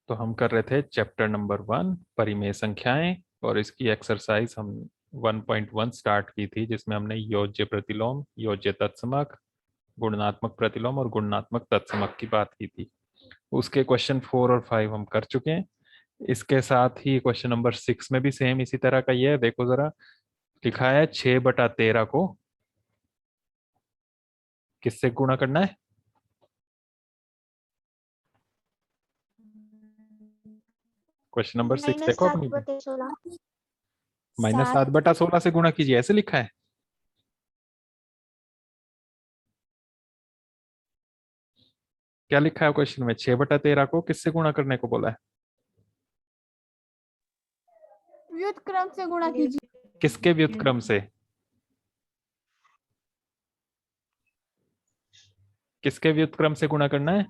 तो हम कर रहे थे चैप्टर नंबर 1 परिमेय संख्याएं, और इसकी एक्सरसाइज हम 1.1 स्टार्ट की थी, जिसमें हमने योज्य प्रतिलोम, योज्य तत्समक, गुणात्मक प्रतिलोम और गुणात्मक तत्समक की बात की थी। उसके क्वेश्चन 4 और 5 हम कर चुके हैं। इसके साथ ही क्वेश्चन नंबर 6 में भी सेम इसी तरह का ये है। देखो जरा, लिखा है 6/13 को किससे गुणा करना है। क्वेश्चन नंबर 6 माइनस देखो सात अपनी, बटे सोलह -7/16 से गुणा कीजिए, ऐसे लिखा है। क्या लिखा है क्वेश्चन में? 6/13 को किससे गुणा करने को बोला है? व्युत्क्रम से गुणा कीजिए। किसके व्युत्क्रम से? किसके व्युत्क्रम से गुणा करना है?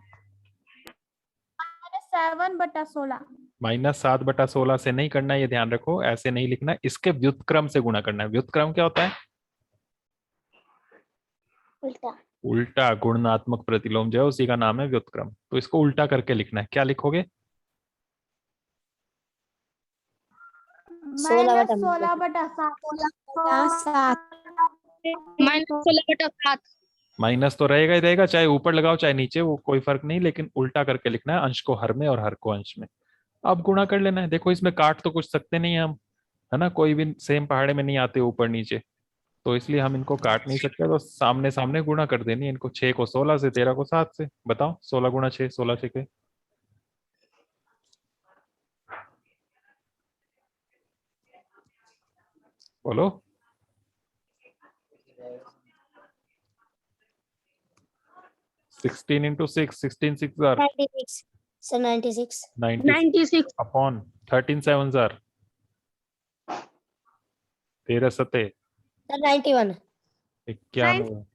-7/16। -7/16 से नहीं करना है, ये ध्यान रखो, ऐसे नहीं लिखना है, इसके व्युत्क्रम से गुणा करना है। व्युत्क्रम क्या होता है? उल्टा। उल्टा। गुणात्मक प्रतिलोम जो है उसी का नाम है व्युत्क्रम। तो इसको उल्टा करके लिखना है। क्या लिखोगे? -16/7। -16/7। माइनस तो रहेगा ही रहेगा, चाहे ऊपर लगाओ चाहे नीचे, वो कोई फर्क नहीं, लेकिन उल्टा करके लिखना है, अंश को हर में और हर को अंश में। अब गुणा कर लेना है। देखो इसमें काट तो कुछ सकते नहीं हम, है ना, कोई भी सेम पहाड़े में नहीं आते ऊपर नीचे, तो इसलिए हम इनको काट नहीं सकते, तो सामने सामने गुणा कर देनी है इनको। 6 को 16 से, 13 को 7 से। बताओ 16 गुणा 6, 16 6 बोलो। 16 into 6, 16 6 are 96 sir 96 96 upon 13 7 are 13 सते सर 91 91।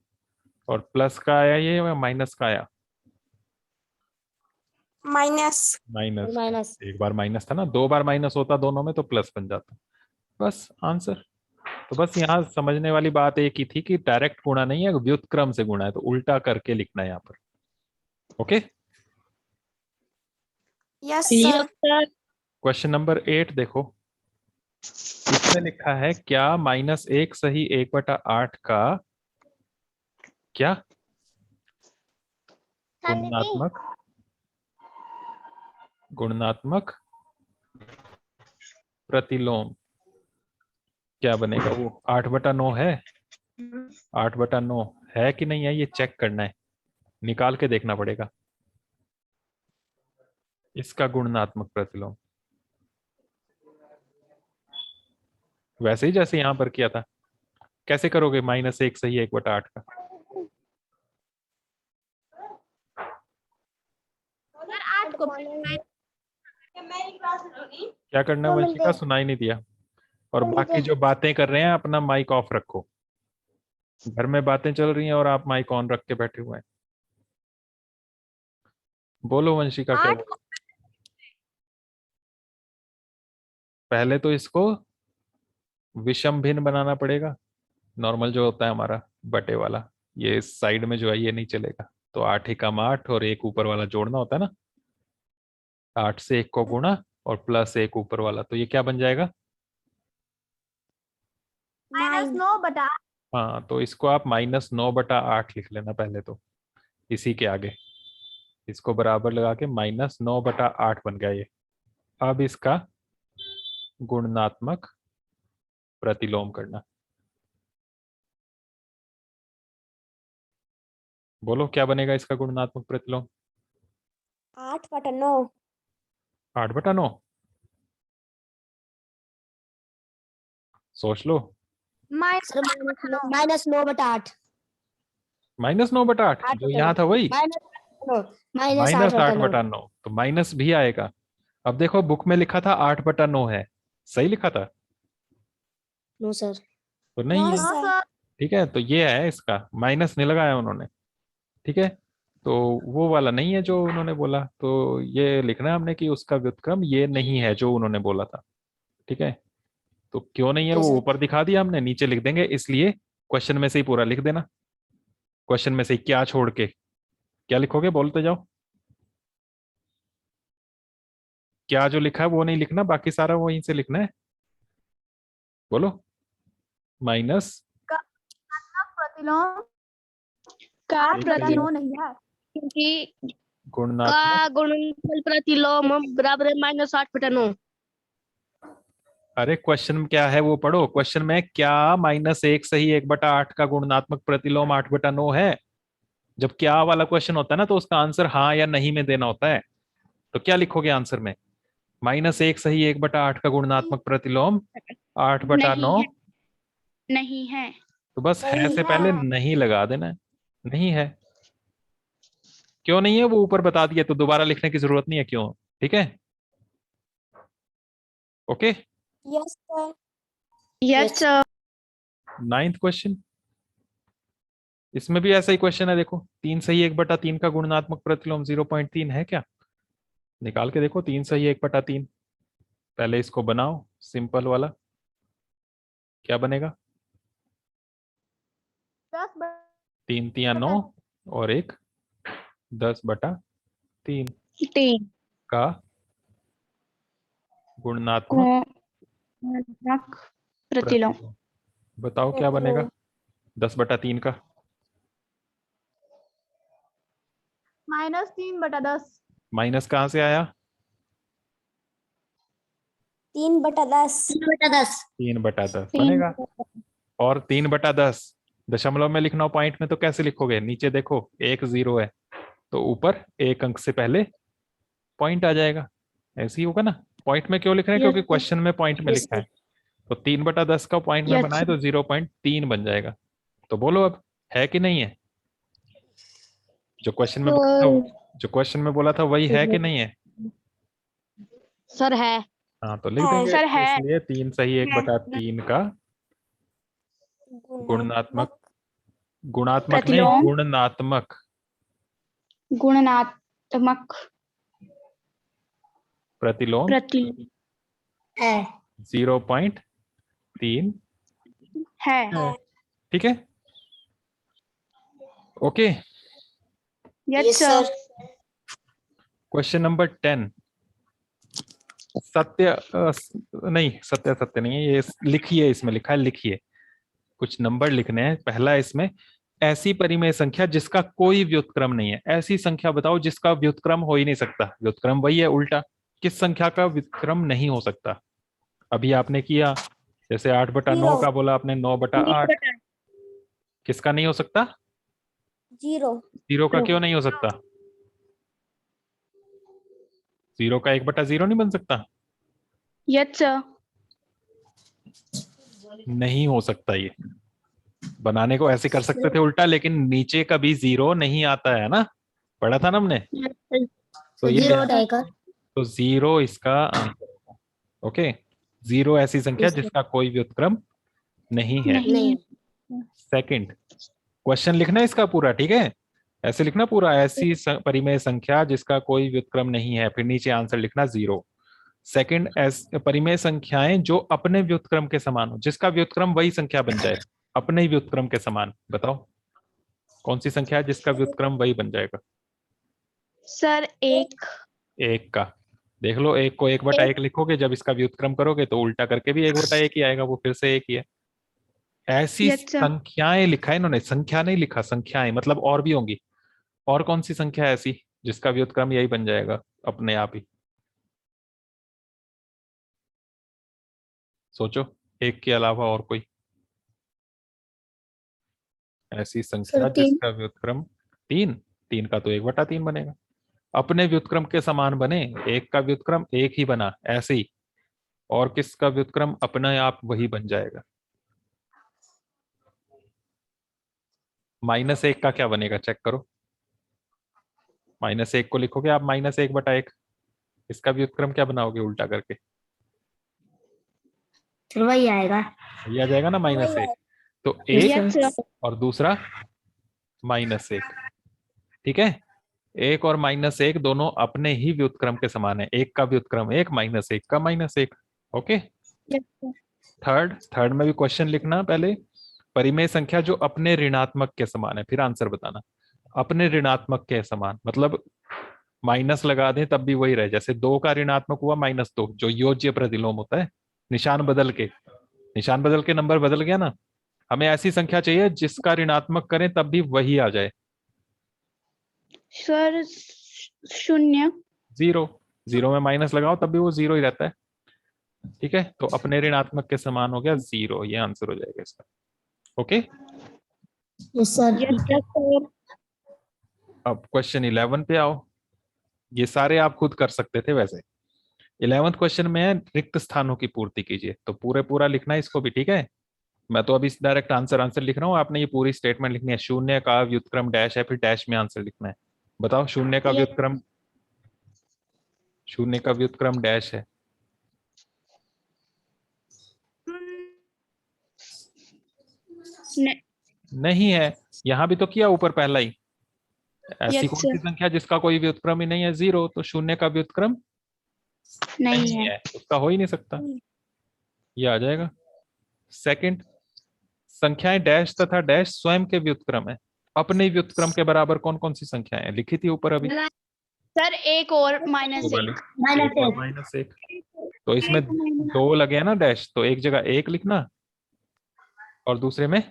और प्लस का आया ये या माइनस का आया? Minus minus. एक बार माइनस था ना, 2 बार माइनस होता दोनों में तो प्लस बन जाता। बस आंसर। तो बस यहाँ समझने वाली बात एक ही थी कि डायरेक्ट गुणा नहीं है, व्युत्क्रम से गुणा है, तो उल्टा करके लिखना है यहाँ पर। Okay. Yes sir. Question number 8 देखो, इसमें लिखा है क्या -1 सही 1/8 का क्या गुणात्मक गुणात्मक प्रतिलोम क्या बनेगा? वो 8/9 है। 8/9 है कि नहीं है, ये चेक करना है, निकाल के देखना पड़ेगा इसका गुणात्मक प्रतिलोम। वैसे ही जैसे यहां पर किया था। कैसे करोगे -1 सही 1/8 का? क्या करना है वंशिका? सुनाई नहीं दिया। और बाकी जो बातें कर रहे हैं अपना माइक ऑफ रखो। घर में बातें चल रही हैं और आप माइक ऑन रख के बैठे हुए हैं। बोलो वंशिका क्या बोल। पहले तो इसको विषम भिन्न बनाना पड़ेगा। नॉर्मल जो होता है हमारा बटे वाला, ये साइड में जो है ये नहीं चलेगा। तो 8 एकम 8 और एक ऊपर वाला जोड़ना होता है ना। 8 से 1 को गुणा और प्लस 1 ऊपर वाला, तो ये क्या बन जाएगा? -9/8। हाँ, तो इसको आप -9/8 लिख लेना पहले तो, इसी के आगे इसको बराबर लगा के -9/8 बन गया ये। अब इसका गुणात्मक प्रतिलोम करना। बोलो क्या बनेगा इसका गुणात्मक प्रतिलोम? 8/9। 8/9। सोच लो। सर -9/8। -9/8 जो यहाँ था वही -8/9। -8/9, तो माइनस भी आएगा। अब देखो बुक में लिखा था 8/9 है, सही लिखा था? No sir. तो नहीं है। ठीक है, तो ये है इसका, माइनस नहीं लगाया उन्होंने। ठीक है, तो वो वाला नहीं है जो उन्होंने बोला, तो ये लिखना है हमने कि उसका व्युत्क्रम ये नहीं है जो उन्होंने बोला था। ठीक है, तो क्यों नहीं है वो ऊपर दिखा दिया हमने, नीचे लिख देंगे, इसलिए क्वेश्चन में से ही पूरा लिख देना। क्वेश्चन में से ही क्या छोड़ के क्या लिखोगे, बोलते जाओ। क्या जो लिखा है वो नहीं लिखना, बाकी सारा वहीं से लिखना है। बोलो। माइनस प्रतिलोम का एक प्रतिलोम नहीं है क्योंकि गुणनात्मक का गुणनफल प्रतिलोम बराबर है -8/9। अरे क्वेश्चन में क्या है वो पढ़ो। क्वेश्चन में क्या -1 सही 1/8 का गुणनात्मक प्रतिलोम 8/9 है? जब क्या वाला क्वेश्चन होता है ना तो उसका आंसर हाँ या नहीं में देना होता है। तो क्या लिखोगे आंसर में? -1 सही 1/8 का गुणनात्मक प्रतिलोम 8/9। नहीं है। तो बस है नहीं से है। पहले नहीं लगा देना है। नहीं है। क्यों नहीं है वो ऊपर बता दिया, तो दोबारा लिखने की जरूरत नहीं है क्यों। ठीक है। Okay. Yes sir. Yes sir. 9th question. इसमें भी ऐसा ही क्वेश्चन है। देखो 3 सही 1/3 का गुणनात्मक प्रतिलोम 0.3 है क्या? निकाल के देखो 3 सही 1/3। पहले इसको बनाओ सिंपल वाला। क्या बनेगा? 3 3 9 और एक 10/3 3 का गुणनात्मक गुणनात्मक प्रतिलोम। प्रतिलोम। बताओ क्या बनेगा 10/3 का? -3/10। माइनस कहाँ से आया? 3/10। 3/10। 3/10 3 बनेगा। और 3/10 दशमलव में लिखना हो, पॉइंट में तो कैसे लिखोगे? नीचे देखो एक 0 है तो ऊपर एक अंक से पहले पॉइंट आ जाएगा। ऐसे ही होगा ना। पॉइंट में क्यों लिख रहे हैं? क्योंकि क्वेश्चन में पॉइंट में लिखा है। तो 3/10 का पॉइंट में बनाए तो 0.3 बन जाएगा। तो बोलो अब है कि नहीं है? जो क्वेश्चन में बोला था, जो क्वेश्चन में बोला था वही है कि नहीं है? सर है। हाँ तो लिख देंगे। सर है। इसलिए 3 सही 1/3 का गुणात्मक, गुणात्मक नहीं प्रतिलोम। गुणात्मक गुणनात्मक प्रतिलोम प्रतिलोम है 0.3 है। है। ठीक है। Okay. Yes sir. Question number 10। सत्य नहीं, सत्य सत्य नहीं है ये। लिखिए, इसमें लिखा है लिखिए। कुछ नंबर लिखने हैं। पहला इसमें, ऐसी परिमेय संख्या जिसका कोई व्युत्क्रम नहीं है। ऐसी संख्या बताओ जिसका व्युत्क्रम हो ही नहीं सकता। व्युत्क्रम वही है उल्टा। किस संख्या का व्युत्क्रम नहीं हो सकता? अभी आपने किया, जैसे 8/9 का बोला आपने 9/8। किसका नहीं हो सकता? 0। 0 का क्यों नहीं हो सकता? 0 का 1/0 नहीं बन सकता? Yes sir. नहीं हो सकता ये। बनाने को ऐसे कर सकते थे उल्टा, लेकिन नीचे कभी 0 नहीं आता है ना। पढ़ा था ना हमने। तो ये 0 रहेगा। तो 0 इसका आंसर होगा। ओके। 0 ऐसी संख्या जिसका कोई व्युत्क्रम नहीं है। नहीं। सेकंड क्वेश्चन लिखना है इसका पूरा। ठीक है। ऐसे लिखना पूरा, ऐसी परिमेय संख्या जिसका कोई व्युत्क्रम नहीं है, फिर नीचे आंसर लिखना 0। सेकंड, परिमेय संख्याएं जो अपने व्युत्क्रम के समान हो, जिसका व्युत्क्रम वही संख्या बन जाए अपने ही व्युत्क्रम के समान। बताओ कौन सी संख्या है जिसका व्युत्क्रम वही बन जाएगा? सर 1। 1 का देख लो। 1 को 1/1 लिखोगे, जब इसका व्युत्क्रम करोगे तो उल्टा करके भी 1/1 ही आएगा, वो फिर से 1 ही है। ऐसी Yes, sir. संख्याएं लिखा है इन्होंने, संख्या नहीं लिखा, संख्याएं मतलब और भी होंगी। और कौन सी संख्या है ऐसी जिसका व्युत्क्रम यही बन जाएगा अपने आप ही? सोचो। 1 के अलावा और कोई ऐसी संख्या जिसका व्युत्क्रम 3। 3 का तो 1/3 बनेगा। अपने व्युत्क्रम के समान बने। 1 का व्युत्क्रम 1 ही बना ऐसे ही। और किसका व्युत्क्रम अपने आप वही बन जाएगा? -1 का क्या बनेगा चेक करो। -1 को लिखोगे आप -1/1। इसका व्युत्क्रम क्या बनाओगे उल्टा करके? फिर वही आएगा। ये आ जाएगा ना -1। तो Yes, 1 sir. और दूसरा -1। ठीक है। 1 और -1 दोनों अपने ही व्युत्क्रम के समान है। 1 का व्युत्क्रम 1, -1 का -1। ओके। Yes, sir. थर्ड में भी क्वेश्चन लिखना पहले। परिमेय संख्या जो अपने ऋणात्मक के समान है, फिर आंसर बताना। अपने ऋणात्मक के समान मतलब माइनस लगा दें तब भी वही रहे, जैसे 2 का ऋणात्मक हुआ -2, जो योज्य प्रतिलोम होता है, निशान बदल के नंबर बदल गया ना। हमें ऐसी संख्या चाहिए जिसका ऋणात्मक करें तब भी वही आ जाए। सर 0। 0 में माइनस लगाओ तब भी वो 0 ही रहता है। ठीक है, तो अपने ऋणात्मक के समान हो गया 0, ये आंसर हो जाएगा इसका। Okay, yes sir. सर अब क्वेश्चन 11 पे आओ। ये सारे आप खुद कर सकते थे वैसे। 11वें क्वेश्चन में है रिक्त स्थानों की पूर्ति कीजिए, तो पूरा लिखना है इसको भी। ठीक है, मैं तो अभी डायरेक्ट आंसर लिख रहा हूँ, आपने ये पूरी स्टेटमेंट लिखनी है। 0 का व्युत्क्रम डैश है, फिर डैश में आंसर लिखना है। बताओ, 0 का व्युत्क्रम, 0 का व्युत्क्रम डैश है। नहीं है, यहां भी तो किया ऊपर पहला ही। ऐसी कौन सी संख्या जिसका कोई व्युत्क्रम ही नहीं है? 0, तो 0 का व्युत्क्रम नहीं है, उसका हो ही नहीं सकता, ये आ जाएगा। सेकंड, संख्याएं डैश तथा डैश स्वयं के व्युत्क्रम है। अपने व्युत्क्रम के बराबर कौन कौन सी संख्याएं हैं? लिखी थी ऊपर अभी। सर 1 और -1। -1, तो इसमें 2 लगे हैं ना डैश, तो एक जगह 1 लिखना और दूसरे में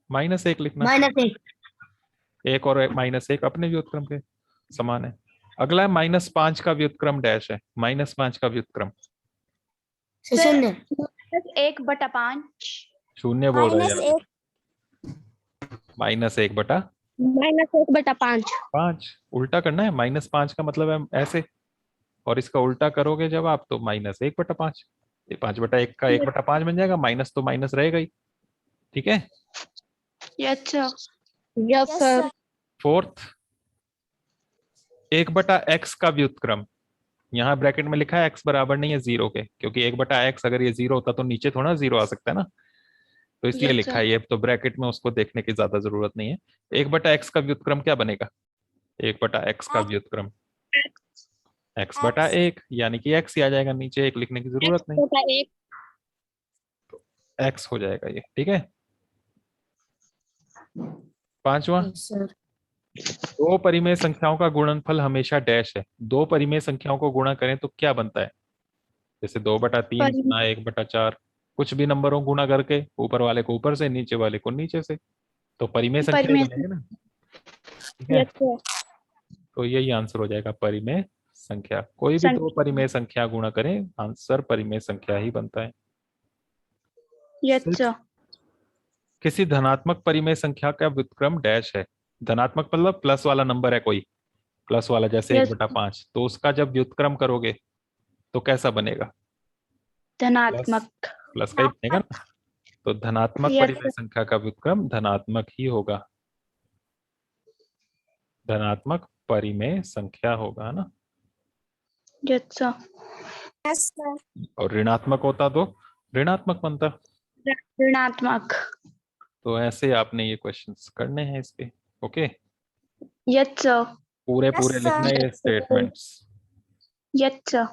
-1 लिखना। -1। 1 और -1 अपने व्युत्क्रम के समान है। अगला है -5 का व्युत्क्रम डैश है। -5 का व्युत्क्रम 0। 1/5। 0 बोल रहा है यार। -1/5। -1/5। उल्टा करना है। -5 का मतलब है ऐसे, और इसका उल्टा करोगे जब आप, तो -1/5। ये 5/1 का 1/5 बन जाएगा। माइनस तो माइनस रहेगा ही। ठीक है। Yes sir. फोर्थ, 1/x का व्युत्क्रम। यहाँ ब्रैकेट में लिखा है x बराबर नहीं है 0 के, क्योंकि 1/x अगर ये 0 होता तो नीचे थोड़ा 0 आ सकता है ना, तो इसलिए लिखा है ये। तो ब्रैकेट में उसको देखने की ज्यादा जरूरत नहीं है। 1/x का व्युत्क्रम क्या बनेगा? 1/x का व्युत्क्रम x/1, यानी कि x ही आ जाएगा, नीचे 1 लिखने की जरूरत नहीं, तो x हो जाएगा ये। ठीक है। पांचवा, सर। 2 परिमेय संख्याओं का गुणनफल हमेशा डैश है। 2 परिमेय संख्याओं को गुणा करें तो क्या बनता है? जैसे 2/3 गुना 1/4, कुछ भी नंबरों गुणा करके, ऊपर वाले को ऊपर से, नीचे वाले को नीचे से, तो परिमेय संख्या ही बनेगी ना। ठीक है, तो यही आंसर हो जाएगा, परिमेय संख्या। कोई भी 2 परिमेय संख्या गुणा करें, आंसर परिमेय संख्या ही बनता है। किसी धनात्मक परिमेय संख्या का व्युत्क्रम डैश है। धनात्मक मतलब प्लस वाला नंबर है कोई, प्लस वाला, जैसे 1/5, तो उसका जब व्युत्क्रम करोगे तो कैसा बनेगा? धनात्मक। प्लस का ही बनेगा ना। तो धनात्मक परिमेय संख्या का व्युत्क्रम धनात्मक ही होगा, धनात्मक परिमेय संख्या होगा ना। Yes sir. और ऋणात्मक होता तो ऋणात्मक बनता। ऋणात्मक। तो ऐसे आपने ये क्वेश्चंस करने हैं इसके। Okay, yes sir. पूरे लिखना है ये स्टेटमेंट्स। Yes sir.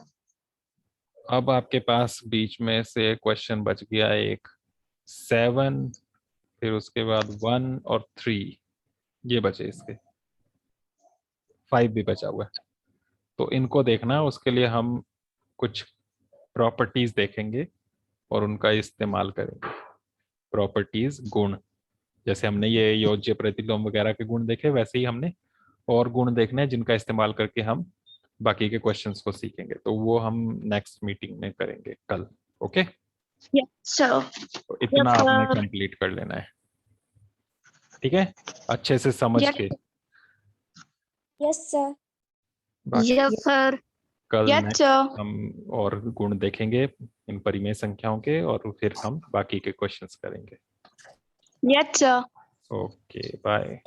अब आपके पास बीच में से क्वेश्चन बच गया एक 7, फिर उसके बाद 1 और 3, ये बचे। इसके 5 भी बचा हुआ है, तो इनको देखना है। उसके लिए हम कुछ प्रॉपर्टीज देखेंगे और उनका इस्तेमाल करेंगे। प्रॉपर्टीज, गुण, जैसे हमने ये योज्य प्रतिलोम वगैरह के गुण देखे, वैसे ही हमने और गुण देखने हैं जिनका इस्तेमाल करके हम बाकी के क्वेश्चंस को सीखेंगे। तो वो हम नेक्स्ट मीटिंग में करेंगे कल। ओके, तो इतना आपने कंप्लीट कर लेना है। ठीक है, अच्छे से समझ के। Yes sir. Yes sir. कल हम और गुण देखेंगे इन परिमेय संख्याओं के, और फिर हम बाकी के क्वेश्चंस करेंगे। Yes sir. Okay, bye.